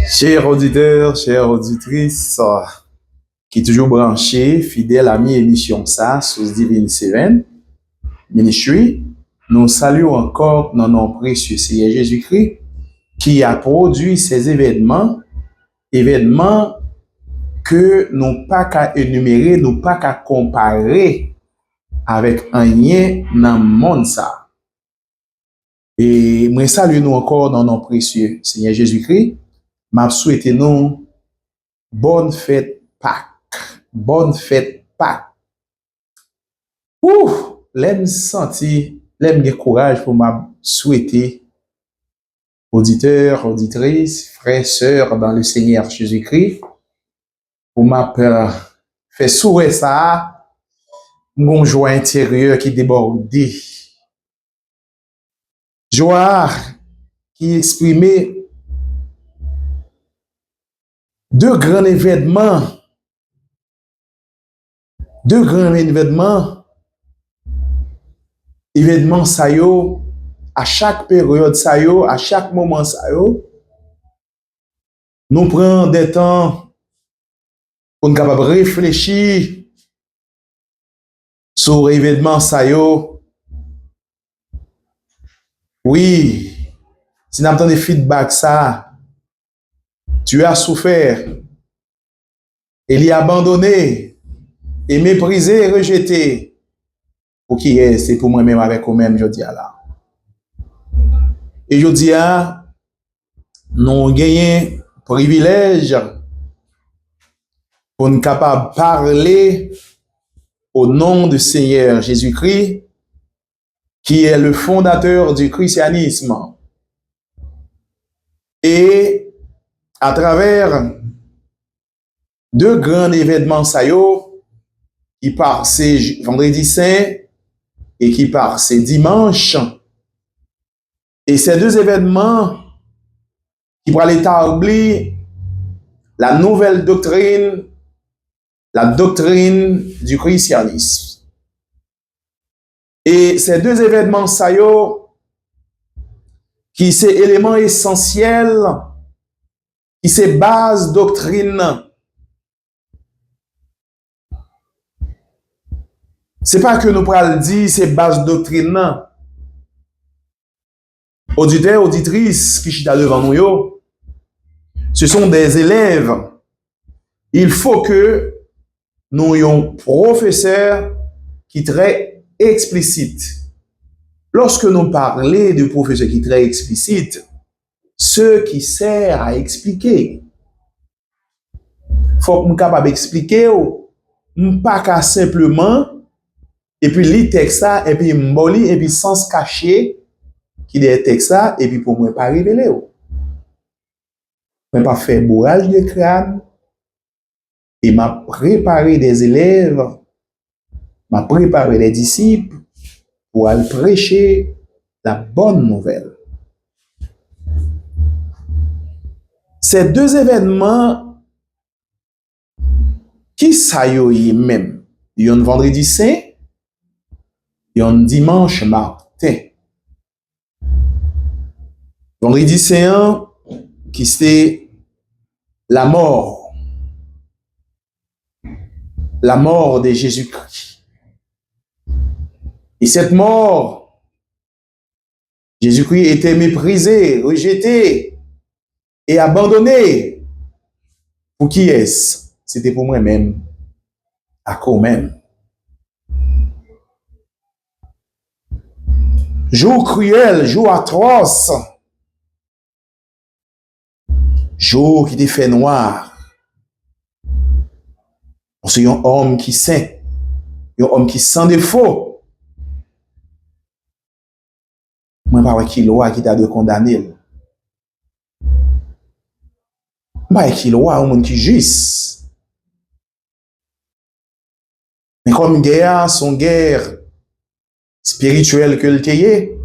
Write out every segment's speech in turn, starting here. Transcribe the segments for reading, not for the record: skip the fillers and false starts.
Chers auditeurs, chères auditrices, qui est toujours branché, fidèle à mi-émission ça, sous Divine Seven Ministry, nous saluons encore nos noms précieux Seigneur Jésus-Christ, qui a produit ces événements que nous pas qu'à énumérer, nous pas qu'à comparer avec un lien dans le monde ça. Et moi salue nous encore dans nos précieux Seigneur Jésus-Christ, m'a souhaité nous bonne fête Pâques. Bonne fête Pâques. Ouf, l'aime senti, l'aime de courage pour m'a souhaiter auditeurs, auditrices, frères, sœurs dans le Seigneur Jésus-Christ, pour m'a fait sourire ça, mon joie intérieure qui débordait. Joie qui exprimait deux grands événements ça yo, à chaque période ça yo, à chaque moment ça yo, nous prenons des temps pour nous capable réfléchir sur l'événement ça yo. Oui, si nous avons des feedbacks ça, tu as souffert, il est abandonné, et méprisé et rejeté. Pour qui est, c'est pour moi-même avec vous-même, je dis là. Et je dis à, nous gagnons privilège pour nous capables parler au nom du Seigneur Jésus-Christ, qui est le fondateur du christianisme. Et à travers deux grands événements qui par ces vendredi saint et qui par ces dimanches, et ces deux événements qui vont établir la nouvelle doctrine, la doctrine du christianisme. Et ces deux événements qui c'est élément essentiel, qui c'est base doctrine. C'est pas que nous pourrons dire c'est base doctrine. Non. Auditeurs, auditrices qui sont devant nous, ce sont des élèves. Il faut que nous ayons un professeur qui est très explicite. Lorsque nous parlons de professeur qui est très explicite, ce qui sert à expliquer. Faut que nous capable d'expliquer, pas qu'à simplement et puis lire texte ça et puis mboli et puis sans se cacher qui des textes ça et puis pour moi pas révéler. Mais pas faire bourrage de crâne et m'a préparé des élèves, m'a préparé des disciples pour aller prêcher la bonne nouvelle. Ces deux événements qui s'ayoye même, il y a un vendredi saint, il y a un dimanche martin. Vendredi saint qui c'était la mort de Jésus-Christ. Et cette mort, Jésus-Christ était méprisé, rejeté et abandonné. Pour qui est-ce? C'était pour moi-même, à quoi même. Jour cruel, jour atroce, jour qui était fait noir. C'est un homme qui saint, un homme qui sans défaut. Moi, pas qui loi qui t'a de condamner. Pas qui loi, un monde qui juste. Mais comme guerre, son guerre spirituelle que le tayé,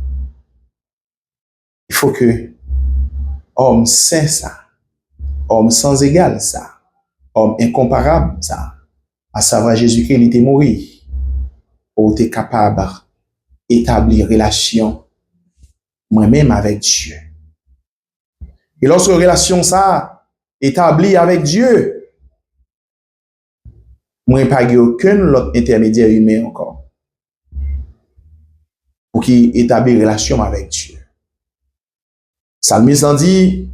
il faut que homme saint ça, homme sans égal ça, homme incomparable ça, à savoir Jésus-Christ, il était mort pour être capable d'établir relation moi-même avec Dieu. Et lorsque relation ça établi avec Dieu. Moi, pas aucun autre intermédiaire humain encore pour qui établit relation avec Dieu. Psalmiste en dit,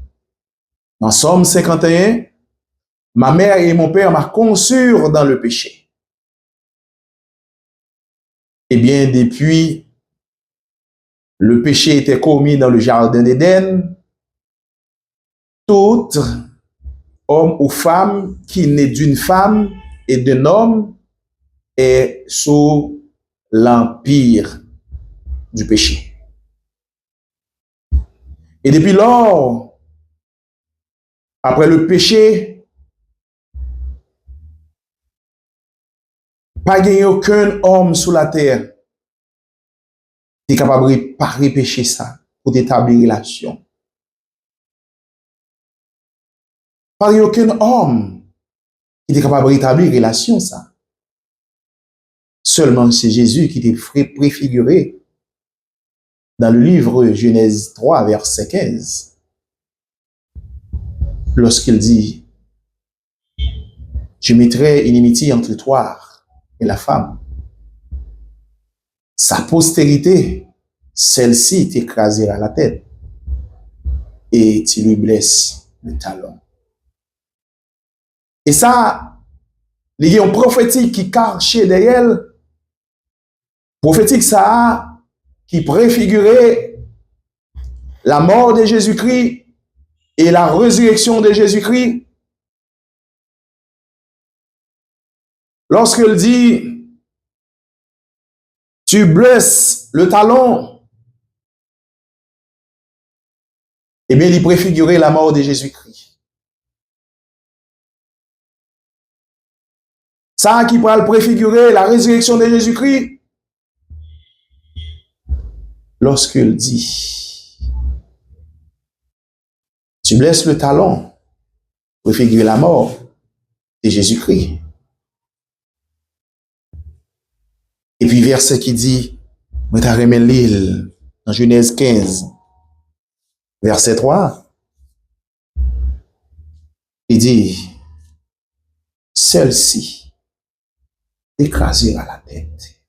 dans Somme 51, ma mère et mon père m'a conçu dans le péché. Eh bien, depuis le péché était commis dans le jardin d'Éden, tout homme ou femme qui naît d'une femme et d'un homme est sous l'empire du péché. Et depuis lors, après le péché, pas gagné aucun homme sur la terre qui est capable de réparer péché ça pour établir relation. Pas gagné aucun homme qui est capable de rétablir relation ça. Seulement c'est Jésus qui était préfiguré dans le livre Genèse 3, verset 15. Lorsqu'il dit, je mettrai inimitié entre toi et la femme. Sa postérité, celle-ci t'écrasera la tête et tu lui blesses le talon. Et ça, il y a un prophétique qui cachait derrière, prophétique ça, qui préfigurait la mort de Jésus-Christ et la résurrection de Jésus-Christ. Lorsqu'il dit, tu blesses le talon, eh bien, il préfigurait la mort de Jésus-Christ. Ça qui pourra le préfigurer la résurrection de Jésus-Christ. Lorsqu'il dit, tu blesses le talon, préfigurer la mort de Jésus-Christ. Et puis verset qui dit, moi t'as remis l'île, dans Genèse 15, verset 3, il dit, celle-ci t'écrasera la tête.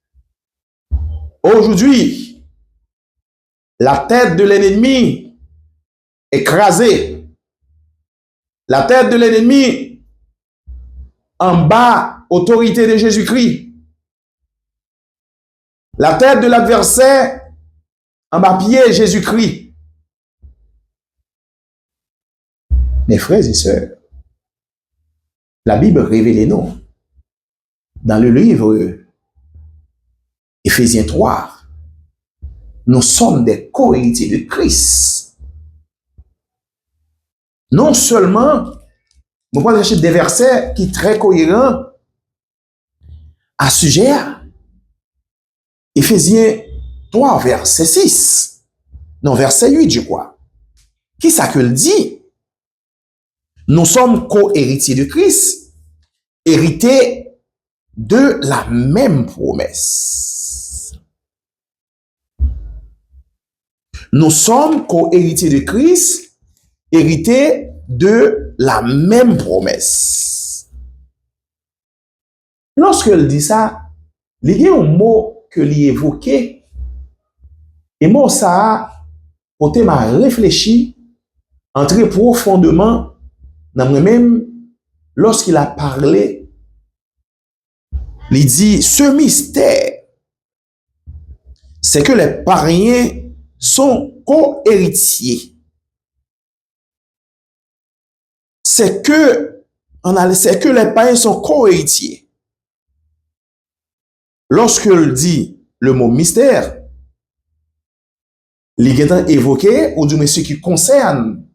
Aujourd'hui, la tête de l'ennemi écrasée, la tête de l'ennemi en bas, autorité de Jésus-Christ. La tête de l'adversaire en bas pied Jésus-Christ. Mes frères et sœurs, la Bible révèle nous dans le livre Éphésiens 3, nous sommes des co-héritiers de Christ. Non seulement, nous pouvons chercher des versets qui sont très cohérents à ce sujet. Éphésiens 3, verset 6. Non, verset 8, je crois. Qui ça que le dit? Nous sommes co-héritiers de Christ, hérités de la même promesse. Nous sommes co-héritiers de Christ, hérités de la même promesse. Lorsqu'elle dit ça, il y a un mot que l'y évoqué, et moi ça a m'a réfléchi, entré profondément dans moi-même lorsqu'il a parlé. Il dit, ce mystère, c'est que les païens sont co-héritiers. C'est que les païens sont co-héritiers. Lorsqu'il dit le mot mystère, il est évoqué, ou du moins ce qui concerne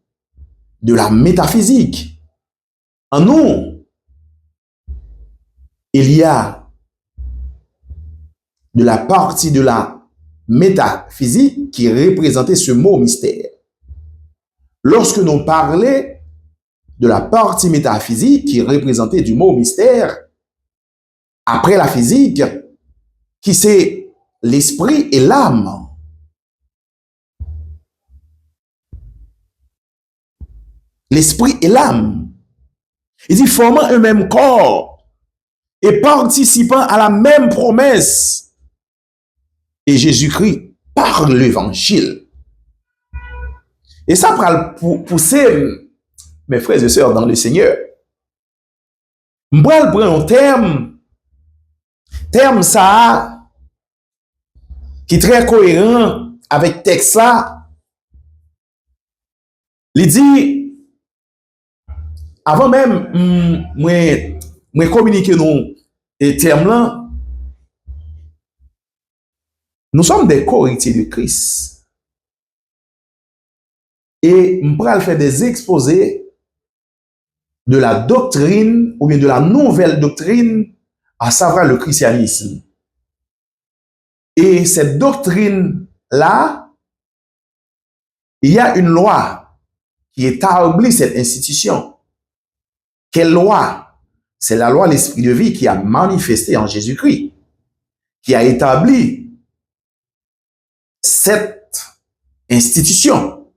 de la métaphysique. En nous, il y a de la partie de la métaphysique qui représentait ce mot mystère. Lorsque nous parlons de la partie métaphysique qui représentait du mot mystère, après la physique, qui c'est l'esprit et l'âme. L'esprit et l'âme. Il dit formant un même corps et participant à la même promesse. Et Jésus-Christ par l'évangile. Et ça pour pousser mes frères et sœurs dans le Seigneur. Moi, je prends un terme ça, qui est très cohérent avec texte ça. Il dit, avant même, moi communiquer nous et terme là, nous sommes des co-héritiers de Christ. Et je vais faire des exposés de la doctrine ou bien de la nouvelle doctrine, à savoir le christianisme. Et cette doctrine-là, il y a une loi qui établit cette institution. Quelle loi? C'est la loi de l'esprit de vie qui a manifesté en Jésus-Christ, qui a établi cette institution.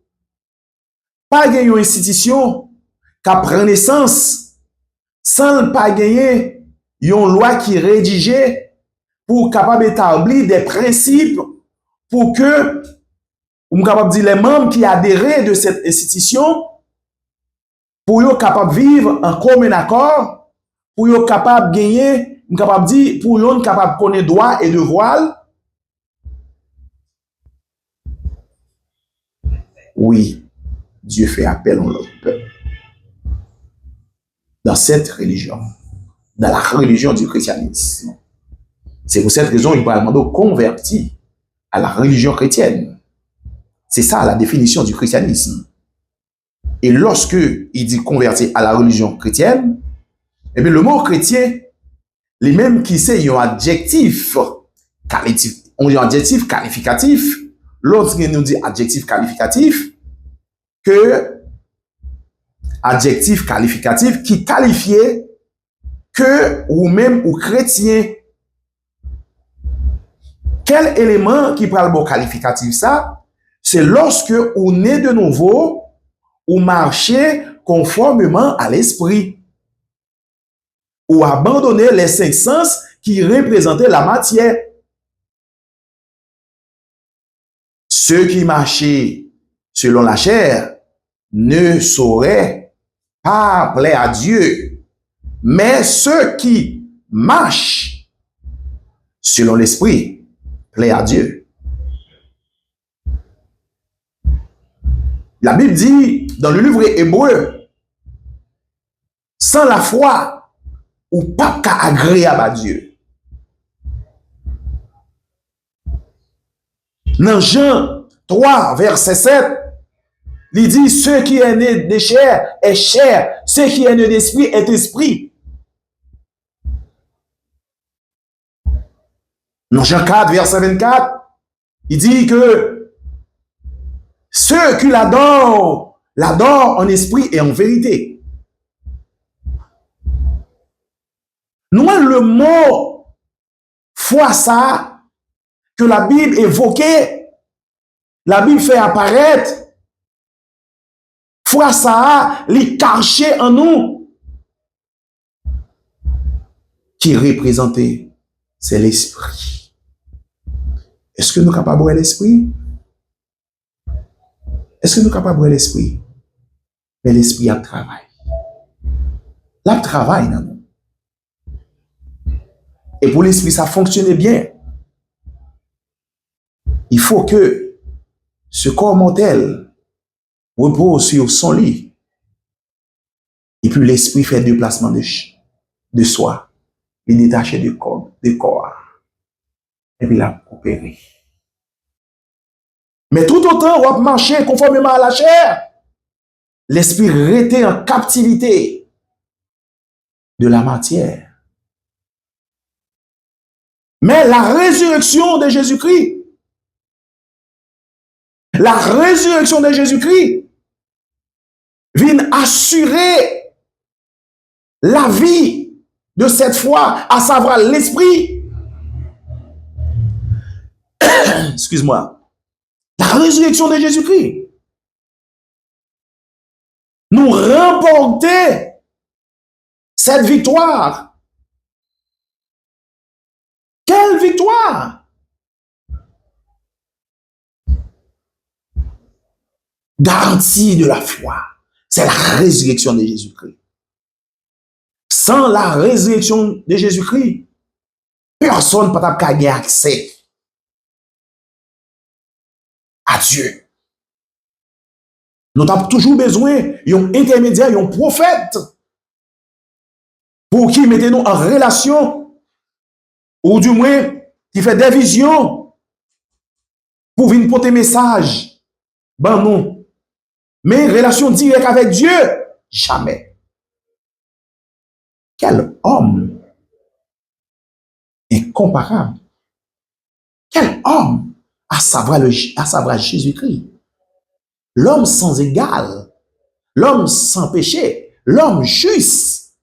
Pas une institution qui prend naissance sans pas gagner une loi qui est rédigée pour capable d'établir des principes pour que, on capable de dire les membres qui adhèrent de cette institution, pour être capable de vivre en commun accord, pour être capable de gagner, on capable de dire, pour être capable de connaître droit et devoir. Oui, Dieu fait appel à notre peuple. Dans cette religion, dans la religion du christianisme. C'est pour cette raison qu'il va demander converti à la religion chrétienne. C'est ça la définition du christianisme. Et lorsque il dit converti à la religion chrétienne, eh bien le mot chrétien, les mêmes qui c'est un adjectif qualificatif, on dit adjectif qualificatif, lorsqu'il nous dit adjectif qualificatif, que adjectif qualificatif qui qualifiait que ou même ou chrétien. Quel élément qui prend le mot qualificatif ça? C'est lorsque on est de nouveau, ou marcher conformément à l'esprit, ou abandonner les cinq sens qui représentaient la matière. Ceux qui marchaient selon la chair ne sauraient pas plaire à Dieu, mais ceux qui marchent selon l'esprit plaisent à Dieu. La Bible dit dans le livre hébreu, sans la foi, ou pas qu'à agréable à Dieu. Dans Jean 3, verset 7, il dit, ce qui est né de chair est chair, ce qui est né d'esprit est esprit. Dans Jean 4, verset 24, il dit que ceux qui l'adorent, l'adorent en esprit et en vérité. Nous, le mot foi ça, que la Bible évoquait, la Bible fait apparaître, foi ça, les caché en nous, qui représentait, c'est l'esprit. Est-ce que nous sommes capables de l'esprit? Est-ce que nous sommes capables de l'esprit? Mais l'esprit a le travail. Là, le travail, non? Et pour l'esprit, ça fonctionne bien. Il faut que ce corps mortel repose sur son lit. Et puis l'esprit fait déplacement de soi. Il détache du corps. Et puis il a opéré. Mais tout autant, on va marcher conformément à la chair. L'esprit était en captivité de la matière. Mais la résurrection de Jésus-Christ, vient assurer la vie de cette foi, à savoir l'esprit. Excuse-moi. La résurrection de Jésus-Christ nous remporter Cette victoire, quelle victoire? Garantie de la foi, c'est la résurrection de Jésus-Christ. Sans la résurrection de Jésus-Christ, personne ne peut pas gagner accès à Dieu. Nous avons toujours besoin d'un intermédiaire, d'un prophète, pour qui mettez-nous en relation, ou du moins qui fait des visions, pour venir porter message. Ben non. Mais relation directe avec Dieu, jamais. Quel homme incomparable. Quel homme, à savoir Jésus-Christ. L'homme sans égal, l'homme sans péché, l'homme juste,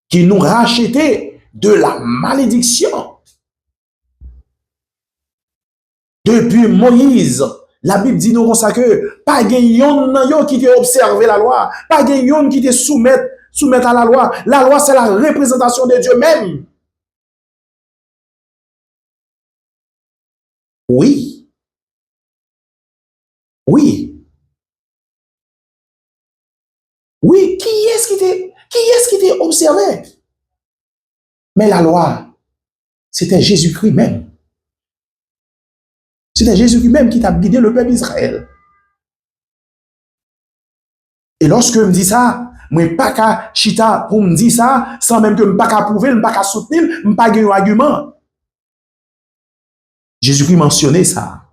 qui nous rachetait de la malédiction. Depuis Moïse, la Bible dit nous comme ça que pas yon qui te observé la loi, pas yon qui te soumettre à la loi. La loi, c'est la représentation de Dieu même. Oui. Oui. Oui, qui est-ce qui t'a observé? Mais la loi, c'était Jésus-Christ même. C'était Jésus-Christ même qui t'a guidé le peuple d'Israël. Et lorsque je me dis ça, je ne suis pas qu'à chita pour me dire ça, sans même que je ne suis pas qu'à prouver, je ne suis pas qu'à soutenir, je ne suis pas qu'à un argument. Jésus-Christ mentionnait ça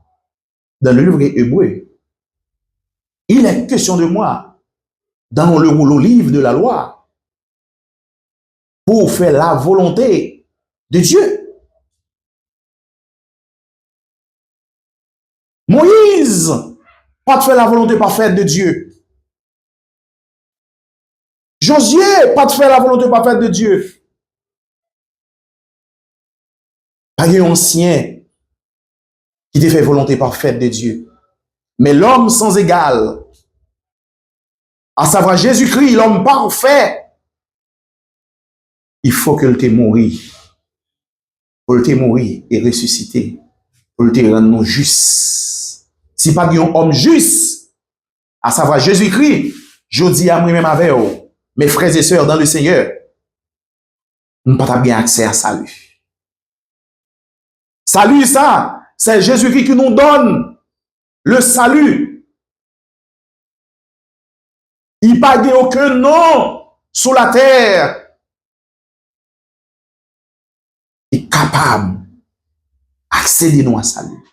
dans le livre hébreu. Il est question de moi dans le livre de la loi pour faire la volonté de Dieu. Moïse, pas de faire la volonté parfaite de Dieu. Josué, pas de faire la volonté parfaite de Dieu. Pas un ancien qui te fait volonté parfaite de Dieu. Mais l'homme sans égal, à savoir Jésus-Christ, l'homme parfait, il faut que te mourir. Pour te mourir et ressusciter. Pour te rendre nous justes. Si pas un homme juste, à savoir Jésus-Christ, je dis à moi-même avec vous, mes frères et sœurs dans le Seigneur, nous ne pouvons pas bien accès à salut. Salut, ça, c'est Jésus-Christ qui nous donne le salut. Il n'y a pas aucun nom sur la terre qui est capable d'accéder à salut.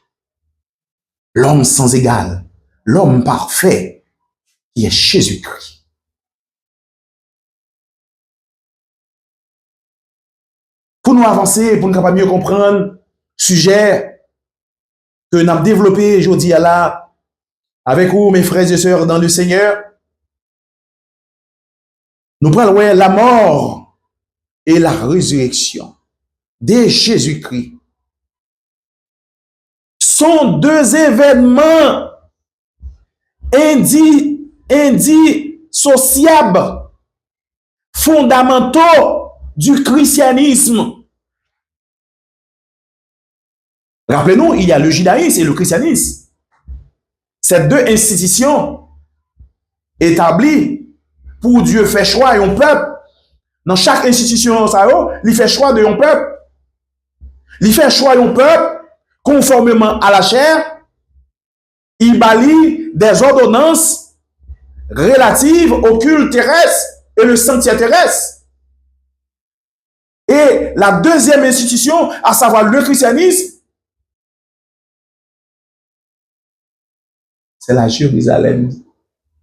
L'homme sans égal, l'homme parfait, qui est Jésus-Christ. Pour nous avancer, pour nous capables mieux comprendre le sujet que nous avons développé aujourd'hui là avec vous, mes frères et sœurs dans le Seigneur, nous prenons la mort et la résurrection de Jésus-Christ. Sont deux événements indissociables, fondamentaux du christianisme. Rappelez-nous, il y a le judaïsme et le christianisme. Ces deux institutions établies pour Dieu faire choix et un peuple. Dans chaque institution, il fait choix de un peuple. Il fait choix de un peuple conformément à la chair. Il bâlit des ordonnances relatives au culte terrestre et le sentier terrestre. Et la deuxième institution, à savoir le christianisme, c'est la Jérusalem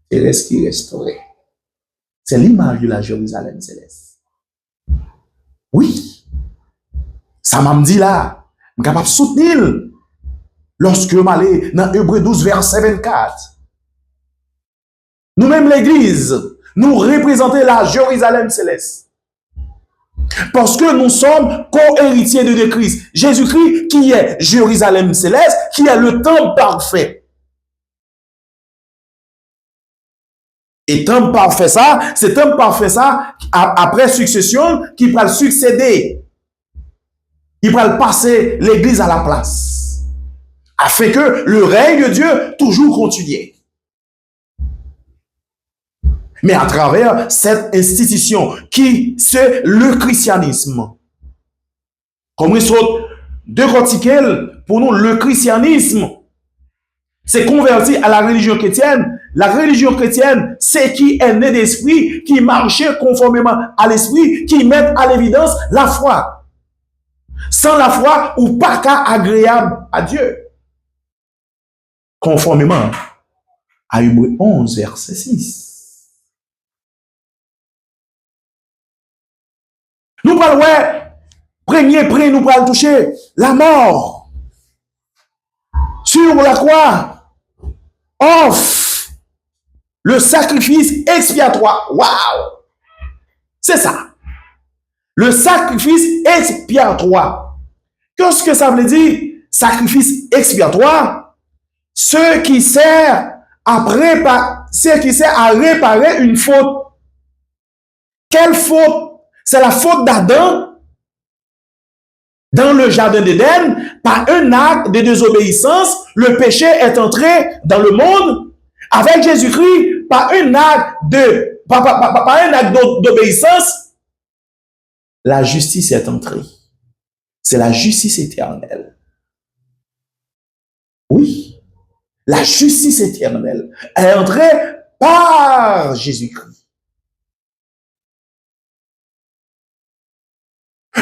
terrestre qui est restaurée. C'est l'image de la Jérusalem céleste. Oui. Ça m'a dit là, je suis capable de soutenir lorsque je m'allais dans Hébreu 12, verset 24. Nous-mêmes, l'Église, nous représentons la Jérusalem céleste. Parce que nous sommes co-héritiers de Christ. Jésus-Christ qui est Jérusalem céleste, qui est le temple parfait. Et tant parfait ça, c'est tant parfait ça, après succession, qui va le succéder. Il va le passer l'église à la place. Afin que le règne de Dieu toujours continue. Mais à travers cette institution qui c'est le christianisme. Comme il saute deux cortiquels, pour nous, le christianisme s'est converti à la religion chrétienne. La religion chrétienne, c'est qui est né d'esprit, qui marchait conformément à l'esprit, qui met à l'évidence la foi. Sans la foi, ou pas qu'à agréable à Dieu. Conformément à Hébreux 11, verset 6. Nous parlons, premier prix, nous parlons toucher la mort. Sur la croix, offre le sacrifice expiatoire. Waouh! C'est ça. Le sacrifice expiatoire. Qu'est-ce que ça veut dire? Sacrifice expiatoire. Ce qui sert à réparer une faute. Quelle faute? C'est la faute d'Adam dans le jardin d'Éden. Par un acte de désobéissance, le péché est entré dans le monde. Avec Jésus-Christ, par un acte d'obéissance, la justice est entrée. C'est la justice éternelle. Oui, la justice éternelle est entrée par Jésus-Christ.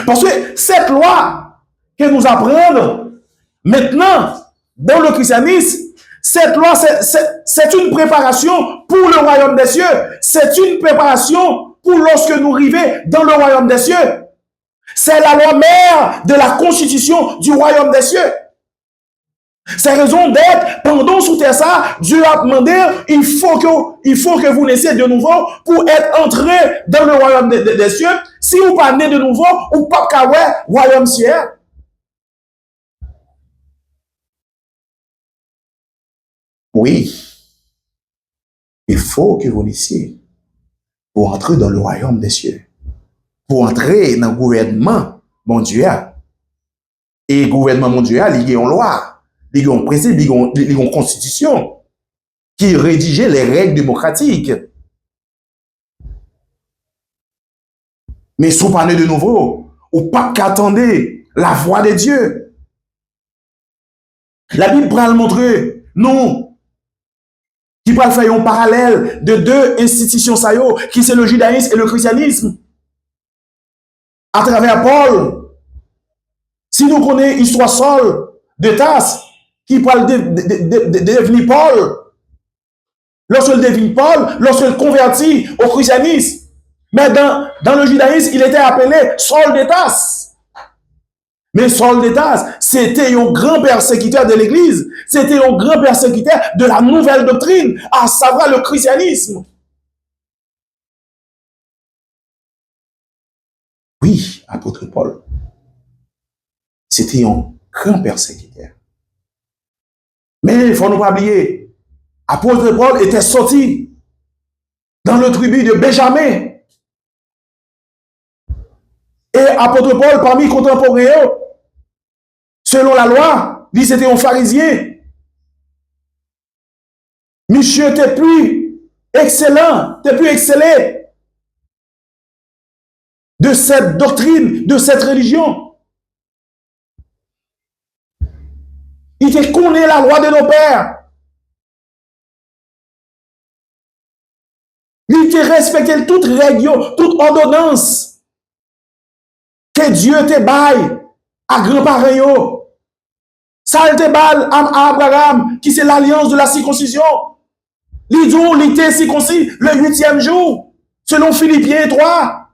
Parce que cette loi que nous apprenons maintenant dans le christianisme, cette loi, c'est une préparation pour le royaume des cieux. C'est une préparation pour lorsque nous arrivons dans le royaume des cieux. C'est la loi mère de la constitution du royaume des cieux. C'est raison d'être, pendant sous terre ça, Dieu a demandé, il faut que vous naissiez de nouveau pour être entré dans le royaume des cieux. Si vous pas né de nouveau, ou pas qu'à royaume ciel. Oui, il faut que vous naissiez pour entrer dans le royaume des cieux. Pour entrer dans le gouvernement mondial. Et le gouvernement mondial, il y a une loi. Il y a un principe, il y a une constitution qui rédigeait les règles démocratiques. Mais si vous parlez de nouveau, ou pas qu'attendre la voix de Dieu. La Bible va le montrer, nous, qui va faire un parallèle de deux institutions, qui c'est le judaïsme et le christianisme. À travers Paul, si nous connaissons l'histoire Saul de Tarse, qui parle de devenir Paul, lorsqu'il devient Paul, lorsqu'il convertit au christianisme, mais dans le judaïsme, il était appelé Saul de Tarse. Mais Saul de Tarse, c'était un grand persécuteur de l'Église, c'était un grand persécuteur de la nouvelle doctrine, à savoir le christianisme. Oui, apôtre Paul, c'était un grand persécuteur. Mais il faut ne pas oublier, apôtre Paul était sorti dans le tribu de Benjamin. Et apôtre Paul, parmi les contemporains, selon la loi, lui c'était un pharisien. Monsieur était plus excellent, était plus excellé de cette doctrine, de cette religion. Il te connaît la loi de nos pères. Il te respectait toute règle, toute ordonnance que Dieu te baille à grands-parents. Ça te baille à Abraham, qui c'est l'alliance de la circoncision. Il était circoncis le 8e jour, selon Philippiens 3.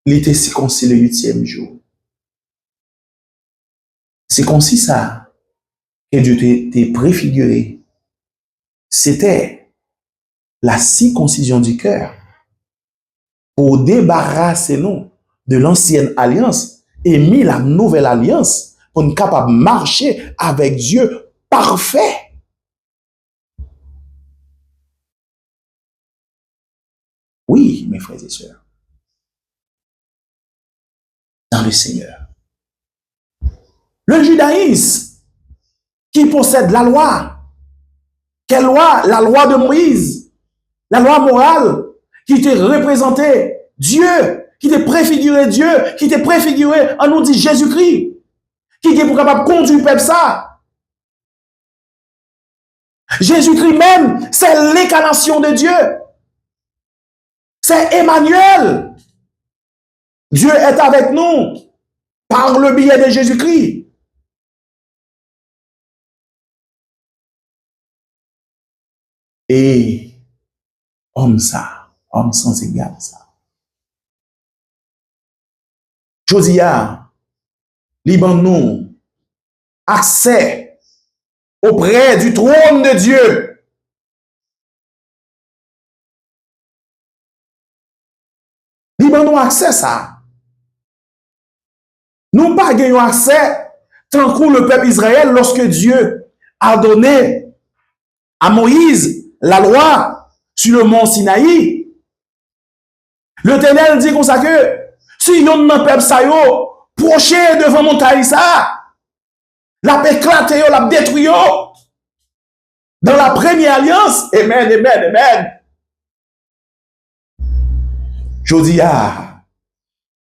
Il était circoncis le 8e jour. C'est comme si ça que Dieu t'a préfiguré. C'était la circoncision du cœur pour débarrasser nous de l'ancienne alliance et mis la nouvelle alliance pour nous capable de marcher avec Dieu parfait. Oui, mes frères et sœurs, dans le Seigneur. Le judaïsme qui possède la loi. Quelle loi? La loi de Moïse. La loi morale qui te représentait Dieu, qui te préfigurait Dieu, qui te préfigurait, on nous dit Jésus-Christ, qui est pour capable de conduire le peuple ça. Jésus-Christ même, c'est l'incarnation de Dieu. C'est Emmanuel. Dieu est avec nous par le biais de Jésus-Christ. Et homme ça, homme sans égal ça. Josia, liban nous accès auprès du trône de Dieu. Liban nous accès ça. Nous pas gagnons accès tant que le peuple Israël lorsque Dieu a donné à Moïse la loi sur le mont Sinaï. L'Éternel dit comme ça que si yon nan peuple sa yo proché devant montagne ça, la éclaté yo, la détruit yo. Dans la première alliance, amen, amen, amen. Jodia,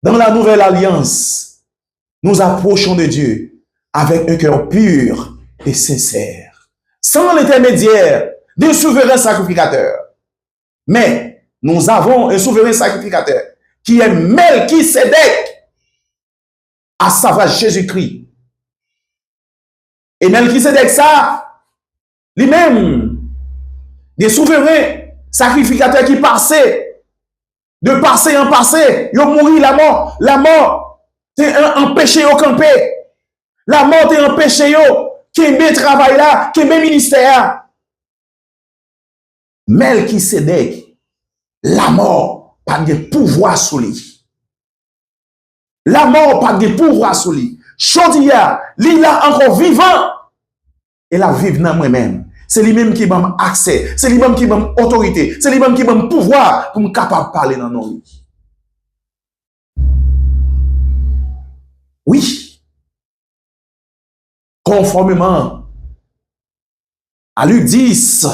dans la nouvelle alliance, nous approchons de Dieu avec un cœur pur et sincère, sans l'intermédiaire d'un souverain sacrificateur. Mais nous avons un souverain sacrificateur qui est Melchisédek, à savoir Jésus-Christ. Et Melchisédek, ça, lui-même, des souverains sacrificateurs qui passaient, de passé en passé, ils ont mouru la mort. La mort, c'est un péché au campé. La mort, c'est un péché qui est travail là, qui est ministère. Melchisédek, la mort, pas de pouvoir sur lui. La mort, pas de pouvoir sur lui. Chodia, il est encore vivant. Et la vive dans moi-même. C'est lui-même qui m'a accès. C'est lui-même qui m'a autorité. C'est lui-même qui m'a pouvoir pour me capable de parler dans nos vies. Oui. Conformément à Luc 10,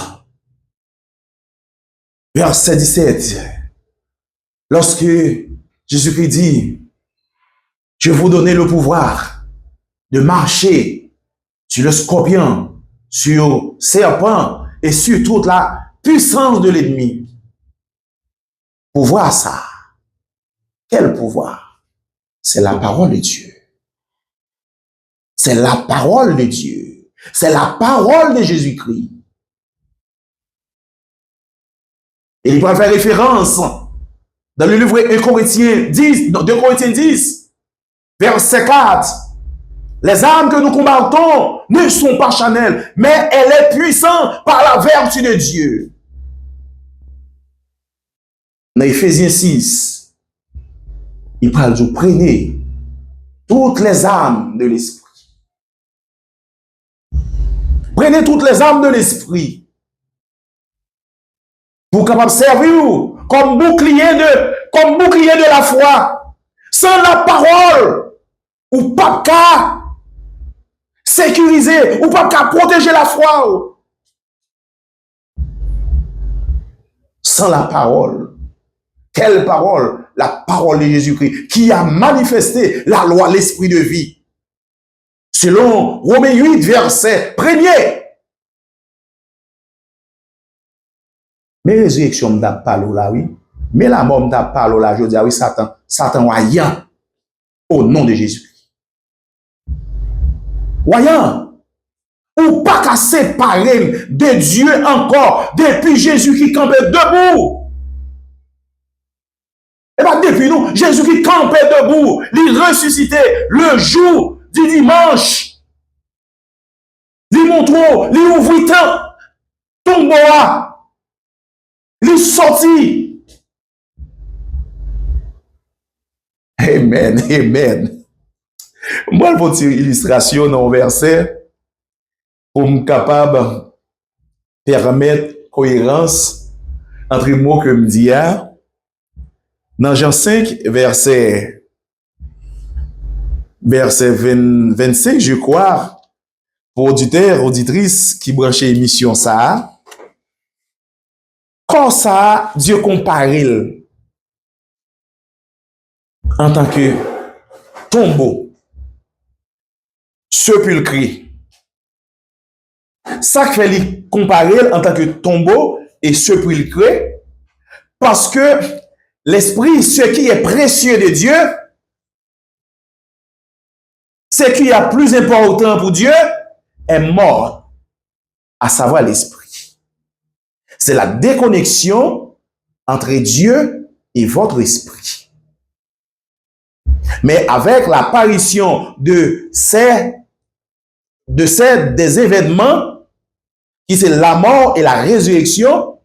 verset 17, lorsque Jésus-Christ dit, je vais vous donner le pouvoir de marcher sur le scorpion, sur le serpent et sur toute la puissance de l'ennemi. Pouvoir ça. Quel pouvoir? C'est la parole de Dieu. C'est la parole de Dieu. C'est la parole de Jésus-Christ. Et il va faire référence dans le livre 2 Corinthiens 10, verset 4. Les armes que nous combattons ne sont pas charnelles, mais elle est puissante par la vertu de Dieu. Dans Éphésiens 6, il parle de prenez toutes les armes de l'esprit. Prenez toutes les armes de l'esprit pour capable servir comme bouclier de la foi. Sans la parole, ou pas qu'à sécuriser, ou pas qu'à protéger la foi. Sans la parole. Quelle parole? La parole de Jésus-Christ qui a manifesté la loi, l'esprit de vie. Selon Romains 8, verset 1er. Mais résurrection m'a parlé là, oui. Mais la mort m'a parlé là, je dis, oui, Satan, voyant, au nom de Jésus. Voyant, ou pas qu'à séparer de Dieu encore, depuis Jésus qui campait debout. Et bien, depuis nous, Jésus qui campait debout, il ressuscitait le jour du dimanche. Il montre, il ouvrit ton bois, il sortit. Amen, amen. Moi, je vais tirer illustration dans le verset pour me capable de permettre cohérence entre les mots que je me dis. Dans Jean 5, verset 25, je crois, pour auditeurs, auditrices qui branchent l'émission ça, quand ça, Dieu compare en tant que tombeau, sepulcre. Ça fait lui comparer en tant que tombeau et sepulcre, parce que l'esprit, ce qui est précieux de Dieu, ce qui est plus important pour Dieu, est mort, à savoir l'esprit. C'est la déconnexion entre Dieu et votre esprit. Mais avec l'apparition des événements, qui c'est la mort et la résurrection,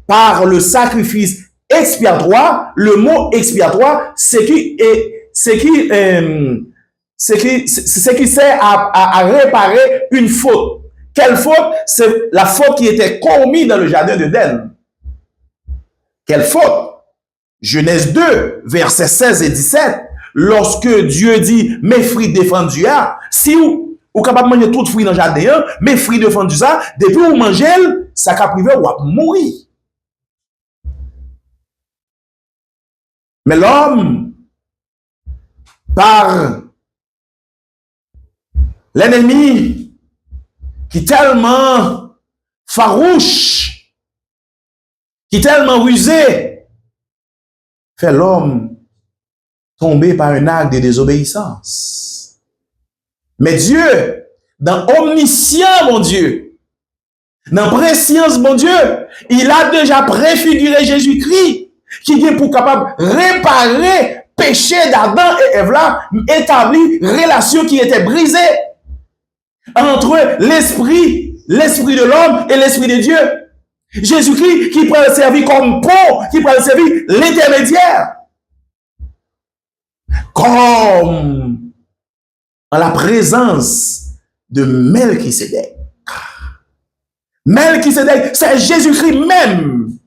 par le sacrifice expiatoire, le mot expiatoire, c'est qui sert à réparer une faute. Quelle faute? C'est la faute qui était commise dans le jardin d'Éden. Quelle faute? Genèse 2, versets 16 et 17. Lorsque Dieu dit, mes fruits défendus, si ou capable de manger tout fruit dans le jardin, mes fruits défendus, depuis vous mangez, ça va priver ou à mourir. Mais l'homme, par l'ennemi, qui est tellement farouche, qui est tellement rusé, fait l'homme tomber par un acte de désobéissance. Mais Dieu, dans omniscient, mon Dieu, dans préscience, mon Dieu, il a déjà préfiguré Jésus-Christ, qui est pour capable réparer péché d'Adam et Ève là, établir relation qui était brisée entre l'esprit de l'homme et l'esprit de Dieu. Jésus-Christ qui peut servir comme pont, qui peut servir l'intermédiaire. Comme en la présence de Melchisédek. Melchisédek, c'est Jésus-Christ même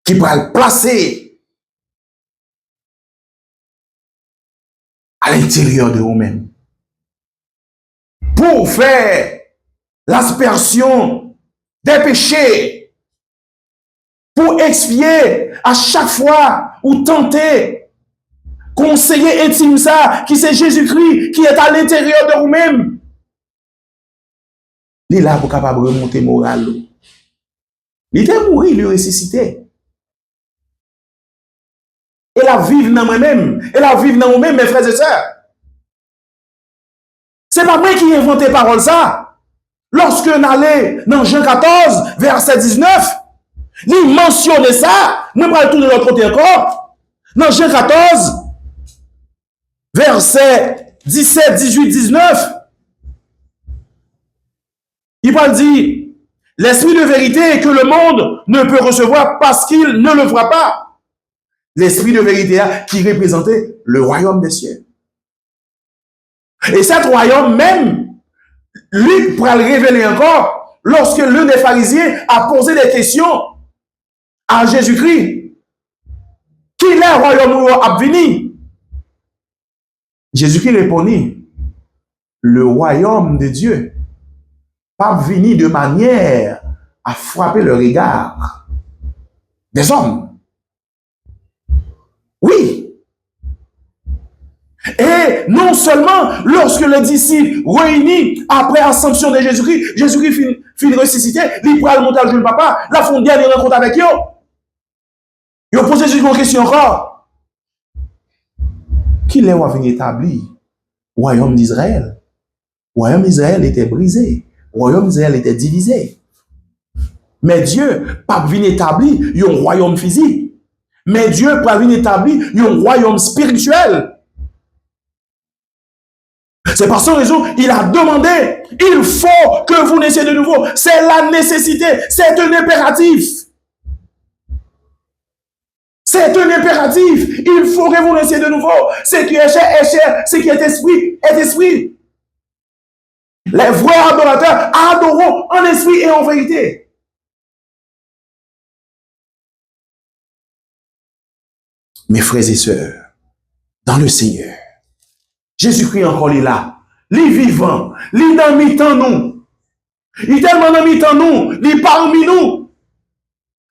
qui peut le placer à l'intérieur de vous-même pour faire l'aspersion des péchés, pour expier à chaque fois ou tenter, conseiller intime ça, qui c'est Jésus-Christ qui est à l'intérieur de vous-même. Il est là pour capable de remonter moral. Il était mort, il est ressuscité. Et la vive dans moi-même, et la vive dans vous-même, mes frères et sœurs. C'est pas moi qui ai inventé parole ça. Lorsque on allait dans Jean 14, verset 19, il mentionnait ça. Nous allons tourner de l'autre côté encore. Dans Jean 14, verset 17, 18, 19, il parle dit, l'esprit de vérité que le monde ne peut recevoir parce qu'il ne le voit pas. L'esprit de vérité qui représentait le royaume des cieux. Et cet royaume même, lui pourra le révéler encore lorsque l'un des pharisiens a posé des questions à Jésus-Christ. Qui est le royaume à venir? Jésus-Christ répondit, le royaume de Dieu pas venir de manière à frapper le regard des hommes. Oui. Et non seulement lorsque les disciples réunis après l'ascension de Jésus-Christ, Jésus-Christ finit ressuscité, il prend le montage de papa, la font dernière rencontre avec eux. Ils ont posé une question encore. Qui est venu établir le royaume d'Israël? Le royaume d'Israël était brisé. Le royaume d'Israël était divisé. Mais Dieu pas venu établir un royaume physique. Mais Dieu pas venu établir un royaume spirituel. C'est par cette raison il a demandé, il faut que vous naissiez de nouveau. C'est la nécessité, c'est un impératif. C'est un impératif. Il faut que vous naissiez de nouveau. Ce qui est cher, ce qui est esprit est esprit. Les vrais adorateurs adoreront en esprit et en vérité. Mes frères et sœurs, dans le Seigneur, Jésus-Christ encore est là. Il est vivant, il est dans mi-temps nous. Il est tellement dans mi-temps nous, il est parmi nous.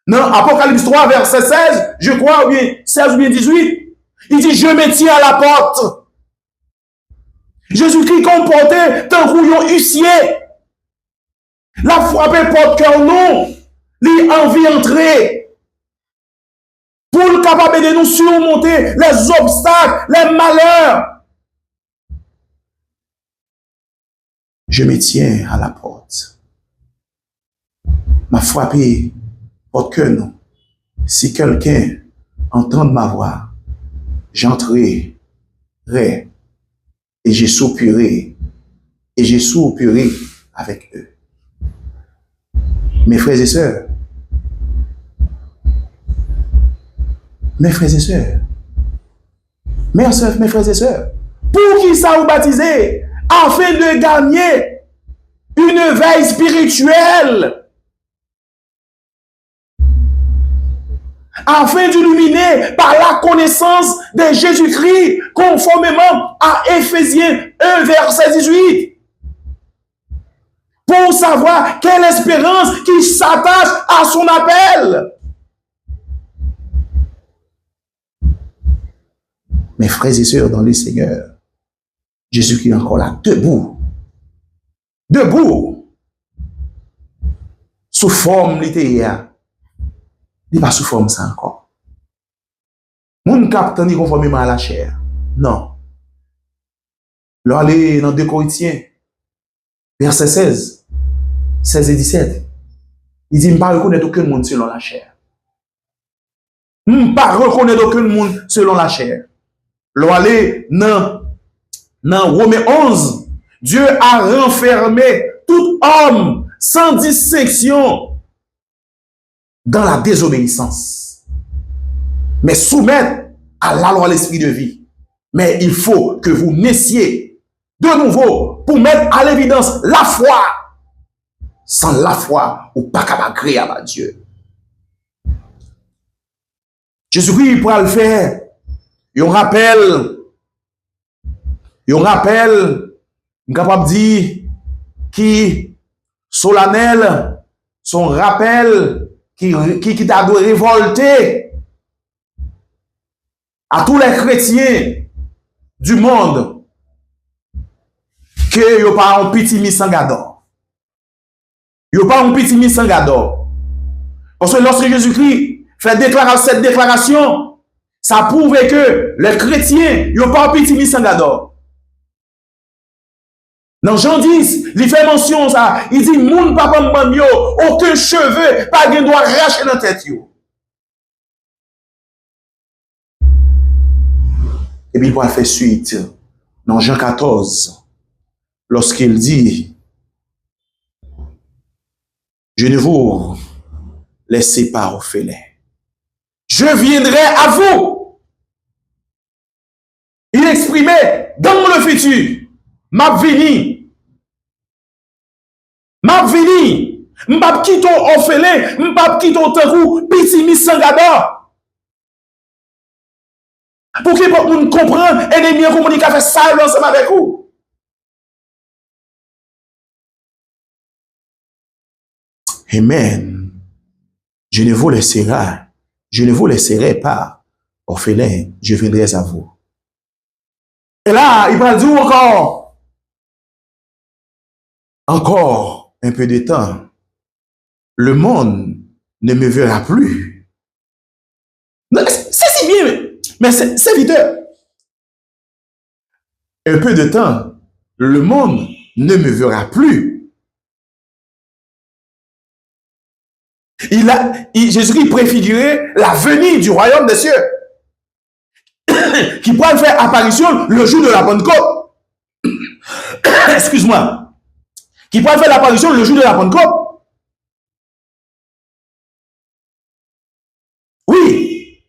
Dans Apocalypse 3, verset 16, je crois, ou bien 16 ou bien 18, il dit, je me tiens à la porte. Jésus-Christ comportait un couillon huissier. La frappe porte cœur non, il a envie d'entrer. Pour le capable de nous surmonter les obstacles, les malheurs. Je me tiens à la porte. M'a frappé porte cœur non. Si quelqu'un entend ma voix, j'entrerai et je soupirerai avec eux. Mes frères et sœurs, mes frères et sœurs, mes frères et sœurs, pour qui ça vous baptiser, afin de gagner une veille spirituelle, afin d'illuminer par la connaissance de Jésus-Christ, conformément à Éphésiens 1, verset 18. Pour savoir quelle espérance qui s'attache à son appel. Mes frères et sœurs dans le Seigneur, Jésus-Christ est encore là, debout, sous forme littéraire. Il n'est pas sous forme ça encore. Mon capitaine dit conformément à la chair. Non. Là, allez dans 2 Corinthiens, verset 16 et 17. Il dit, je ne pas reconnaître aucun monde selon la chair. Je ne pas reconnaître aucun monde selon la chair. Là, allez dans Romains 11. Dieu a renfermé tout homme sans distinction dans la désobéissance. Mais soumettre à la loi l'esprit de vie. Mais il faut que vous naissiez de nouveau pour mettre à l'évidence la foi. Sans la foi, ou pas capable agréable à Dieu. Jésus-Christ pourra le faire. Il rappelle, capable de dire, qui solennel, son rappel, qui t'a dû révolter à tous les chrétiens du monde, que yo pas un petit misangador. Yo pas un petit misangador. Parce que lorsque Jésus-Christ fait cette déclaration, ça prouve que les chrétiens, yo pas un petit misangador. Dans Jean 10, il fait mention ça. Il dit, moun papa m'bam yo, aucun cheveu, pas gen doit racher dans tête yo. Et puis il va faire suite. Dans Jean 14, lorsqu'il dit, je ne vous laissez pas orphelins. Je viendrai à vous. Il exprimait dans le futur, m'a vini, m'ap kito orphelin, m'ap kito tankou, petit misangador. Pour que pour nous comprendre et les miens communiquer faire ça ensemble avec vous. Amen. Je ne vous laisserai pas orphelin, je viendrai à vous. Et là, il va dire encore un peu de temps, le monde ne me verra plus. C'est si bien, mais c'est vite. Un peu de temps, le monde ne me verra plus. Jésus-Christ préfigurait la venue du royaume des cieux, qui pourra faire apparition le jour de la Pentecôte. Excuse-moi. Qui pourra faire l'apparition le jour de la Pentecôte. Oui.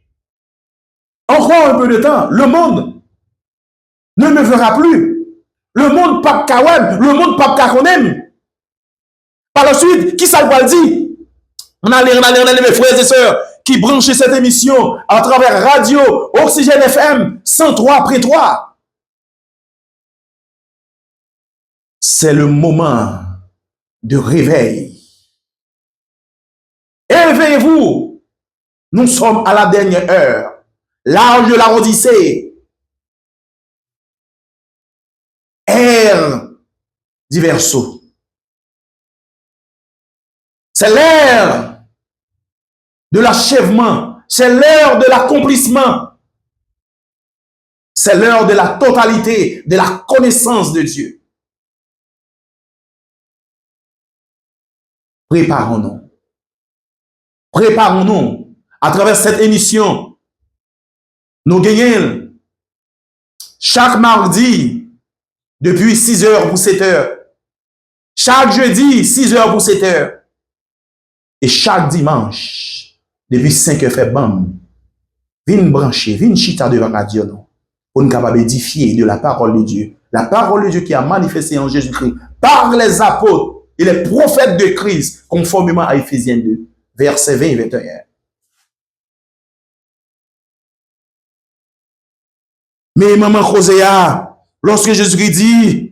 Encore un peu de temps, le monde ne me verra plus. Le monde pape Kawad, le monde pape Kakonem. Par la suite, qui ça va dire? On a les mes frères et sœurs qui branchez cette émission à travers Radio Oxygène FM 103 près 3. C'est le moment de réveil. Éveillez-vous. Nous sommes à la dernière heure. L'âge de la Odyssée. Ère du Verseau. C'est l'ère de l'achèvement. C'est l'heure de l'accomplissement. C'est l'heure de la totalité, de la connaissance de Dieu. Préparons-nous. Préparons-nous à travers cette émission. Nous gagnons chaque mardi depuis 6h pour 7h. Chaque jeudi, 6h pour 7h. Et chaque dimanche, depuis 5h fait bam. Vine brancher, vine chita devant Radio non. Pour nous capable d'édifier de la parole de Dieu. La parole de Dieu qui a manifesté en Jésus-Christ par les apôtres et les prophètes de Christ, conformément à Éphésiens 2, versets 20 et 21. Mais maman Josea, lorsque Jésus-Christ dit,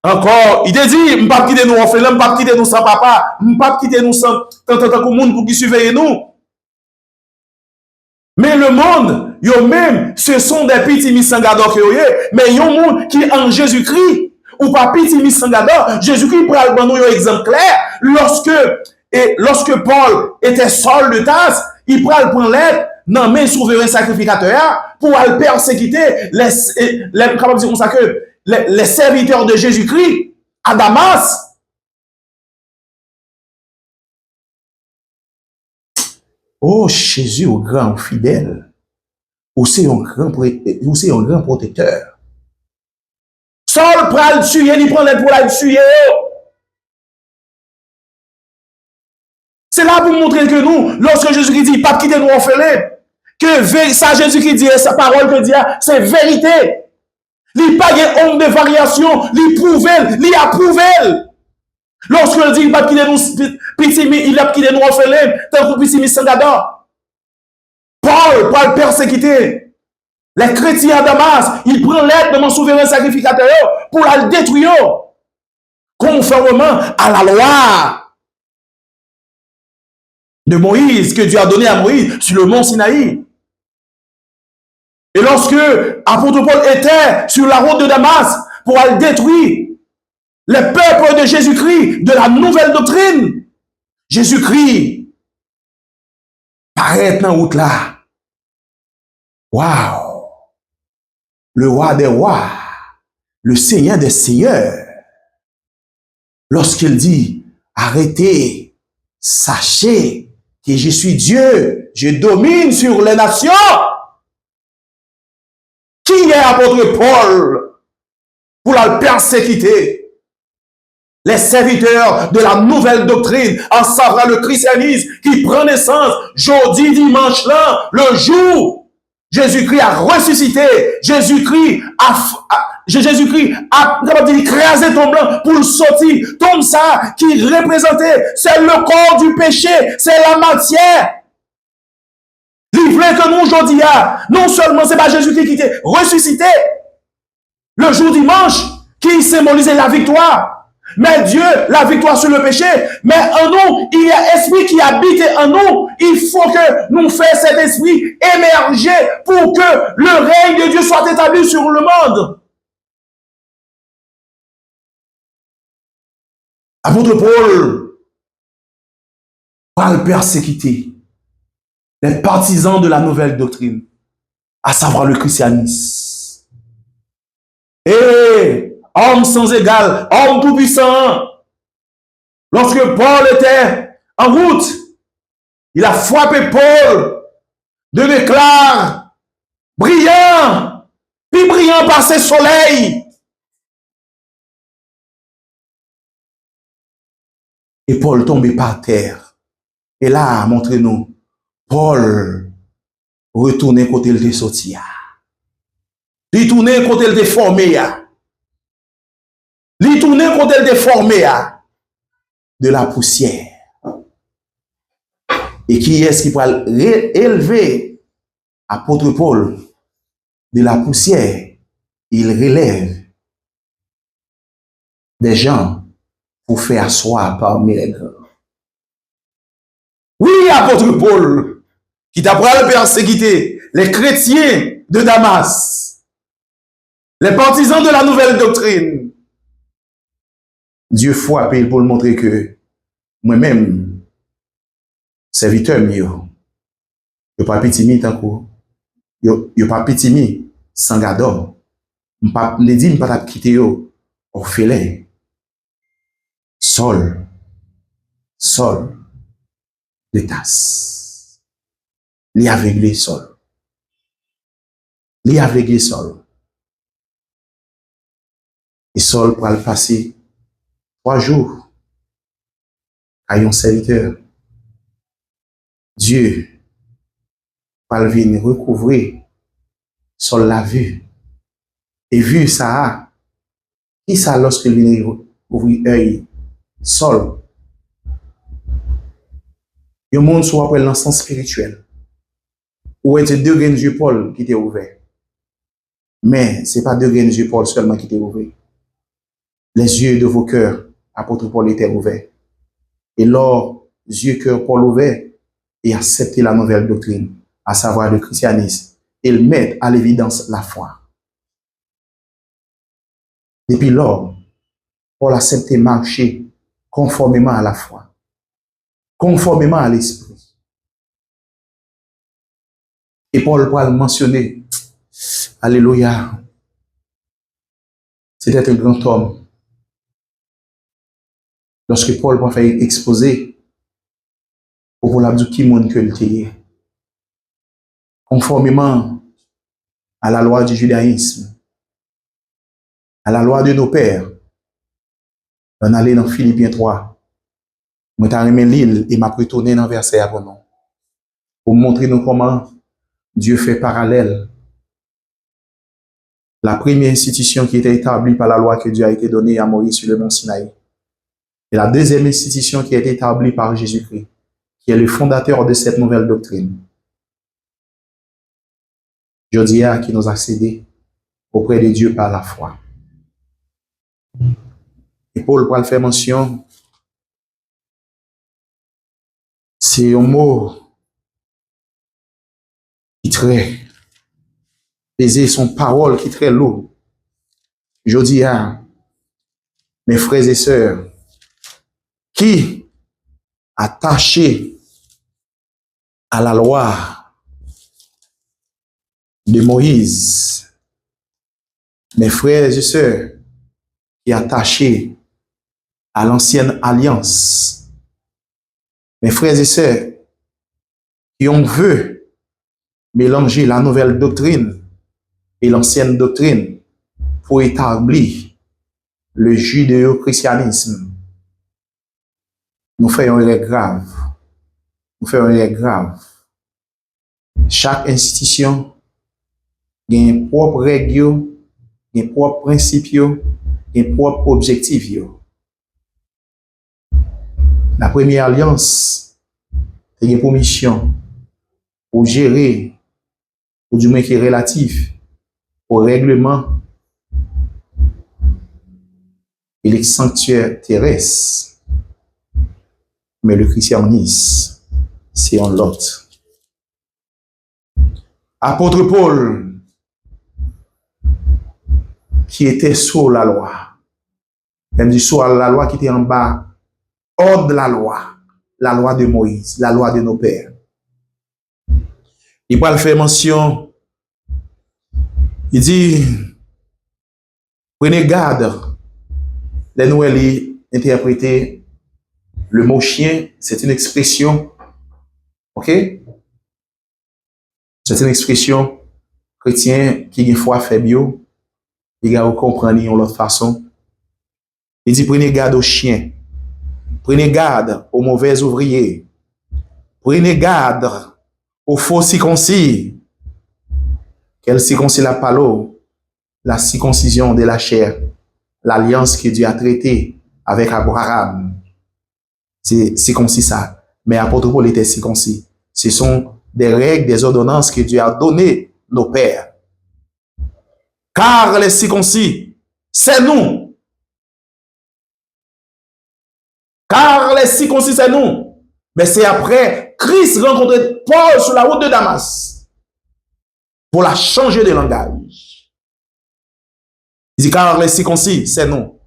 encore, il te dit, m'pas quitter nous orphelins, m'pas quitter nous sans papa, m'pas quitter nous sans tant que monde pour qui surveille nous. Mais le monde, yo même, ce sont des petits misangadors que yo yé, mais yon monde qui en Jésus-Christ, ou pas petit misangador, Jésus-Christ pral ban nous yon exemple clair, lorsque Paul était Saul de Tarse, il pral prendre l'aide, non mais souverain sacrificateur, pour aller persécuter les serviteurs de Jésus-Christ à Damas. Oh Jésus, au grand fidèle, ou c'est un grand protecteur. Saul pral tuer, il prend l'aide pour la tuer. C'est là pour montrer que nous, lorsque Jésus-Christ dit, pas quitter nous orphelins, que ça Jésus-Christ dit, sa parole que dit, c'est vérité. Il pas de honte de variation, il prouve, il approuve. Lorsque il dit, pas quitter nous, il a quitté nous orphelins, tant que petit sangador. Paul persécuter les chrétiens à Damas, il prend l'aide de mon souverain sacrificateur pour la détruire, conformément à la loi de Moïse, que Dieu a donné à Moïse sur le mont Sinaï. Et lorsque l'apôtre Paul était sur la route de Damas pour aller détruire les peuples de Jésus-Christ, de la nouvelle doctrine, Jésus-Christ paraît dans la route là. Waouh! Le roi des rois, le Seigneur des seigneurs, lorsqu'il dit, arrêtez, sachez que je suis Dieu, je domine sur les nations. Qui est apôtre Paul pour la persécuter? Les serviteurs de la nouvelle doctrine, à savoir le christianisme qui prend naissance jeudi, dimanche là, le jour Jésus-Christ a ressuscité, Jésus-Christ a écrasé ton blanc pour le sortir. Tombe ça qui représentait, c'est le corps du péché, c'est la matière. Livré que nous aujourd'hui, non seulement c'est pas Jésus-Christ qui était ressuscité, le jour dimanche, qui symbolisait la victoire. Mais Dieu, la victoire sur le péché, mais en nous, il y a esprit qui habite en nous. Il faut que nous fassions cet esprit émerger pour que le règne de Dieu soit établi sur le monde. Apôtre Paul va le persécuter les partisans de la nouvelle doctrine, à savoir le christianisme. Et homme sans égal, homme tout-puissant, lorsque Paul était en route, il a frappé Paul d'un éclat brillant, puis brillant par ses soleils. Et Paul tombait par terre. Et là, montrez-nous, Paul retournait côté il était sorti. Il tournait côté il était formé. Il tournait côté il était formé de la poussière. Et qui est-ce qui pourra élever apôtre Paul de la poussière? Il relève des gens pour faire asseoir parmi les grands. Oui, apôtre Paul, qui t'apprend le persécuter les chrétiens de Damas, les partisans de la nouvelle doctrine. Dieu frappe pour le montrer que moi-même, serviteur mieux, je pas petit tant que je pas petit sans gador. Je pas les dit pas quitter yo orphelin. Sol de tasse. Li aveuglé sol. Li aveuglé sol. Et sol pour le passer 3 jours à un serviteur. Dieu va venir recouvrir sol la vue. Et vu ça, qui ça lorsqu'il vient ouvrir l'œil sol? Le monde soit après l'ensemble spirituel. Ou était 2 graines de Paul qui étaient ouverts. Mais ce n'est pas 2 graines de Paul seulement qui étaient ouverts. Les yeux de vos cœurs, apôtre Paul, étaient ouverts. Et lors yeux cœur Paul ouverts, et accepter la nouvelle doctrine, à savoir le christianisme, il met à l'évidence la foi. Depuis lors, Paul a accepté marcher conformément à la foi, conformément à l'esprit. Et Paul pourra le mentionner. Alléluia. C'était un grand homme. Lorsque Paul va faire exposer au la du qui monde que il conformément à la loi du judaïsme, à la loi de nos pères, on allait dans Philippiens 3. Moi, t'as remis l'île et m'a retourné dans verset avant nous. Pour montrer nous comment Dieu fait parallèle. La première institution qui était établie par la loi que Dieu a été donnée à Moïse sur le mont Sinaï. Et la deuxième institution qui a été établie par Jésus-Christ, qui est le fondateur de cette nouvelle doctrine. Jodia qui nous a cédé auprès de Dieu par la foi. Et Paul, pour le faire mention, c'est un mot qui très pesé, son parole qui très lourd. Jodia, mes frères et sœurs, qui attachés à la loi de Moïse, mes frères et sœurs, qui attachés à l'ancienne alliance, mes frères et sœurs, qui ont vu mélanger la nouvelle doctrine et l'ancienne doctrine pour établir le judéo-christianisme, nous faisons une erreur grave. Nous faisons une erreur grave. Chaque institution a une propre règle, un propre principe, un propre objectif. La première alliance, c'est pour mission, pour gérer, ou du moins qui est relatif au règlement et les sanctuaires terrestres. Mais le christianisme, c'est en l'autre. Apôtre Paul, qui était sous la loi, elle dit sous la loi qui était en bas, hors de la loi de Moïse, la loi de nos pères. Il va le faire mention, il dit, prenez garde, les nouvelles interprétées, le mot chien, c'est une expression, ok? C'est une expression chrétienne qui a une foi faible, il va comprendre de l'autre façon. Il dit, prenez garde aux chiens, prenez garde aux mauvais ouvriers, prenez garde aux faux circoncis. Quelle circoncis la palo? La circoncision de la chair, l'alliance que Dieu a traitée avec Abraham. C'est comme si ça. mais apôtre Paul était circoncis. Ce sont des règles, des ordonnances que Dieu a données nos pères. Car les circoncis, c'est nous. Car les circoncis, c'est nous. Mais c'est après Christ rencontré Paul sur la route de Damas pour la changer de langage. Il dit, car les circoncis, c'est nous.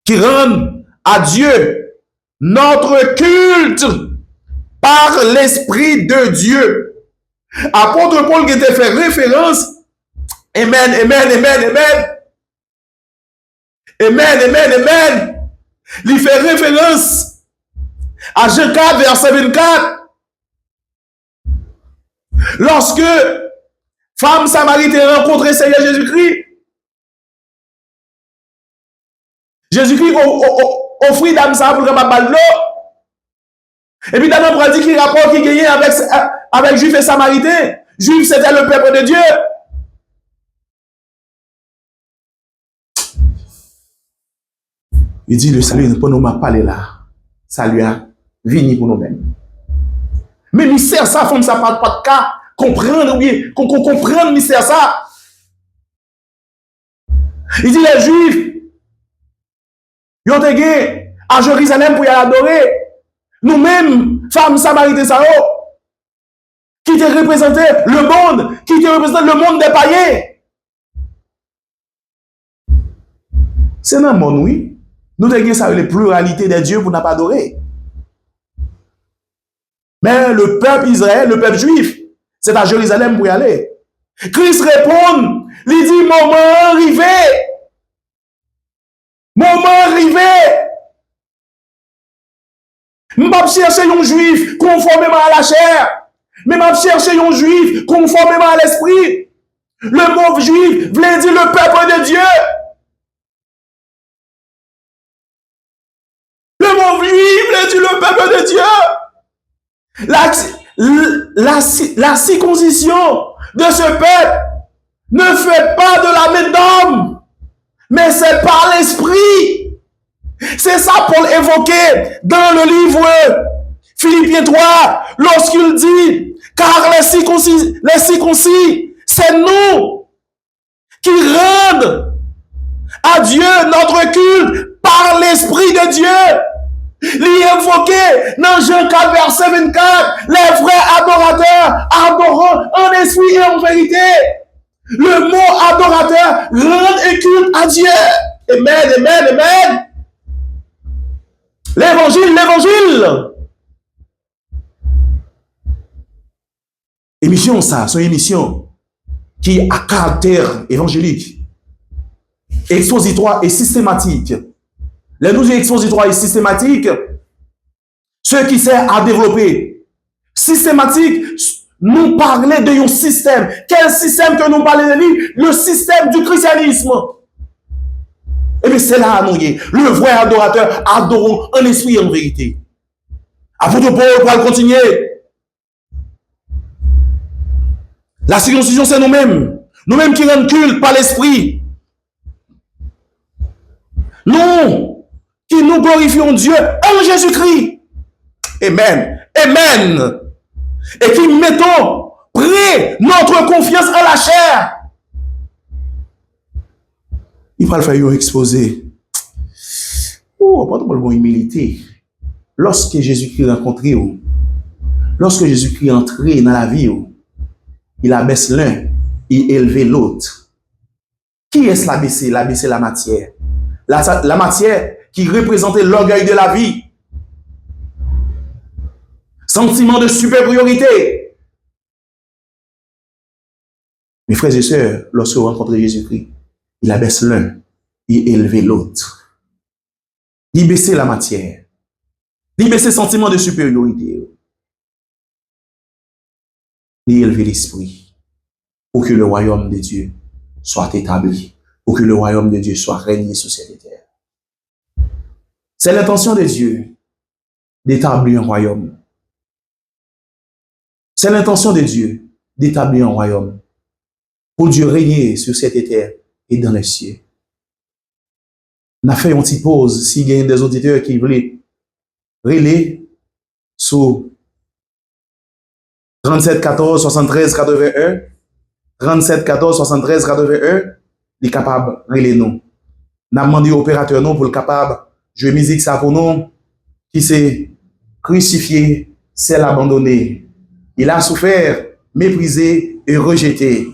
Qui rendent à Dieu notre culte par l'Esprit de Dieu. Apôtre Paul qui était fait référence, amen, amen, amen, amen, amen, amen, amen, il fait référence à Jean 4, verset 24, lorsque femme samaritaine rencontré Seigneur Jésus-Christ, Jésus-Christ offrit d'âme ça pour capable l'eau. Et puis, dans le pratique, il rapport qui gagnait avec Juifs et Samaritains. Juifs, c'était le peuple de Dieu. Il dit, le salut, pour nous m'a parlé là. Salut a venu pour nous-mêmes. Mais mystère ça, femme, ça parle pas de cas. Comprendre, oui, qu'on comprenne le mystère ça. Il dit, les Juifs, ils ont été à Jérusalem pour y adorer. Nous-mêmes, femmes samaritaines, ça, qui te représentait le monde, qui te représente le monde des païens. C'est dans le monde, oui. Nous avons ça, la pluralité des dieux pour ne pas adorer. Mais le peuple Israël, le peuple juif, c'est à Jérusalem pour y aller. Christ répond, il dit, moment arrivé. Moment arrivé. Je ne vais pas chercher un juif conformément à la chair, mais je vais chercher un juif conformément à l'esprit. Le mot juif voulait dire le peuple de Dieu. Le mot juif voulait dire le peuple de Dieu. La circoncision de ce peuple ne fait pas de la main d'homme, mais c'est par l'esprit. C'est ça Paul évoquait dans le livre Philippiens 3, lorsqu'il dit, car les circoncis, c'est nous qui rendent à Dieu notre culte par l'Esprit de Dieu. Il évoquait dans Jean 4, verset 24, les vrais adorateurs adorant en esprit et en vérité. Le mot adorateur rend un culte à Dieu. Amen, amen, amen. L'évangile, l'évangile. Émission ça, c'est une émission qui a caractère évangélique, expositoire et systématique. Les 12 expositoires et systématiques, ce qui sert à développer. Systématique, nous parler de un système. Quel système que nous parlons de lui? Le système du christianisme. Et bien c'est là, nous, le vrai adorateur adorons en esprit et en vérité. Apôtre Paul va continuer. La circoncision, c'est nous-mêmes. Nous-mêmes qui rendons culte par l'esprit. Nous, qui nous glorifions Dieu en Jésus-Christ. Amen. Amen. Et qui mettons près notre confiance en la chair. Il va le faire exposer. Oh, pas de bonne humilité. Lorsque Jésus-Christ rencontré, lorsque Jésus-Christ entré dans la vie, il abaisse l'un et élevé l'autre. Qui est-ce l'abaissé? L'abaissé la matière. La matière qui représentait l'orgueil de la vie. Sentiment de supériorité. Mes frères et sœurs, lorsque vous rencontrez Jésus-Christ, il abaisse l'un et élevé l'autre. Il baissait la matière. Il baissait le sentiment de supériorité. Il élevé l'esprit pour que le royaume de Dieu soit établi, pour que le royaume de Dieu soit régné sur cette terre. C'est l'intention de Dieu d'établir un royaume. C'est l'intention de Dieu d'établir un royaume pour Dieu régner sur cette terre et dans les cieux. On a fait une petite pause s'il y a des auditeurs qui veulent relayer sous 37 14 73 81, 37 14 73 81, il est capable de relais nous. N'a demandé au opérateur nous pour le capable jouer musique ça pour nous qui s'est crucifié, c'est l'abandonné. Il a souffert, méprisé et rejeté.